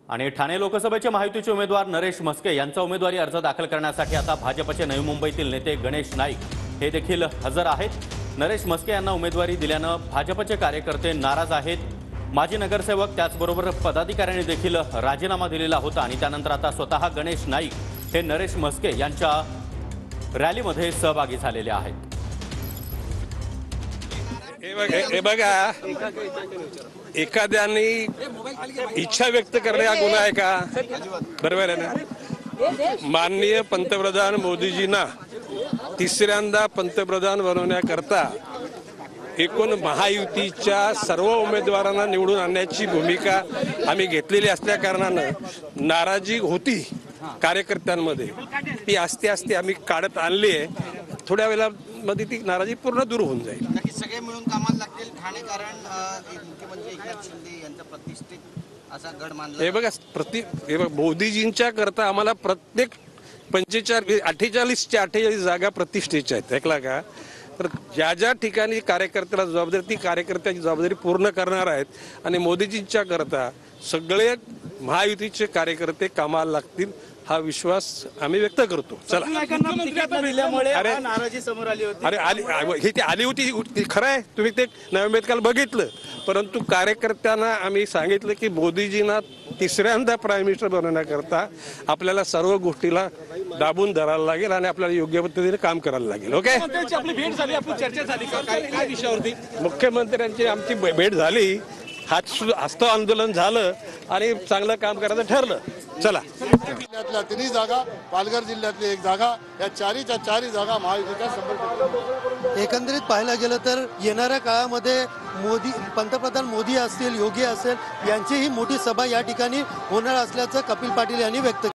आणि ठाणे लोकसभेचे महायुतीचे उमेदवार नरेश म्हस्के यांचा उमेदवारी अर्ज दाखल करण्यासाठी आता भाजपचे नवी मुंबईतील नेते गणेश नाईक हे देखील हजर आहेत। नरेश म्हस्के यांना उमेदवारी दिल्यानं भाजपचे कार्यकर्ते नाराज आहेत। माजी नगरसेवक त्याचबरोबर पदाधिकाऱ्यांनी देखील राजीनामा दिलेला होता आणि त्यानंतर आता स्वतः गणेश नाईक हे नरेश म्हस्के यांच्या रॅलीमध्ये सहभागी झालेले आहेत। हे बघा, एखाद्याने इच्छा व्यक्त करणे हा गुन्हा आहे का? बरोबर आहे ना? माननीय पंतप्रधान मोदीजींना तिसऱ्यांदा पंतप्रधान बनवण्याकरता एकूण महायुतीच्या सर्व उमेदवारांना निवडून आणण्याची भूमिका आम्ही घेतलेली असल्या कारणानं नाराजी होती कार्यकर्त्यांमध्ये, ती आस्ते आस्ते आम्ही काढत आणली आहे। थोड्या वेळामध्ये ती नाराजी पूर्ण दूर होऊन जाईल। नक्की सगळे मिळून कामाला लागतील ठाणे, कारण मुख्यमंत्री एकनाथ शिंदे यांचा प्रतिष्ठित असा गड मानला। हे बघा, मोदीजींच्या करता आम्हाला प्रत्येक 48 जागा प्रतिष्ठेच्या आहेत, ऐकला का? तर ज्या ज्या ठिकाणी कार्यकर्त्याला जबाबदारी, ती कार्यकर्त्याची जबाबदारी पूर्ण करणार आहेत आणि मोदीजींच्या करता सगळे महायुतीचे कार्यकर्ते कामाला लागतील हा विश्वास आम्ही व्यक्त करतो। चला, अरे नाराजी समोर आली होती। ही ती आली होती, खरं आहे, तुम्ही ते नवी काल बघितलं, परंतु कार्यकर्त्यांना आम्ही सांगितलं की मोदीजींना तिसऱ्यांदा प्राईम मिनिस्टर बनवण्याकरता आपल्याला सर्व गोष्टीला दाबून धरायला लागेल आणि आपल्याला योग्य पद्धतीने काम करायला लागेल। ओके, आपली भेट झाली, आपली चर्चा झाली का? काय विषयावरती? मुख्यमंत्र्यांची आमची भेट झाली, हस्त आंदोलन झालं आणि चांगलं काम करायचं ठरलं। चला, जिल्ह्यातल्या 3 जागा, पालघर जिल्ह्यातली 1 जागा, या 4च्या 4 जागा महायुतीच्या 100%। एकंदरीत पाहायला गेलं तर येणाऱ्या काळामध्ये पंतप्रधान मोदी असतील, योगी असेल, यांचीही मोठी सभा या ठिकाणी होणार असल्याचं कपिल पाटील यांनी व्यक्त केलं।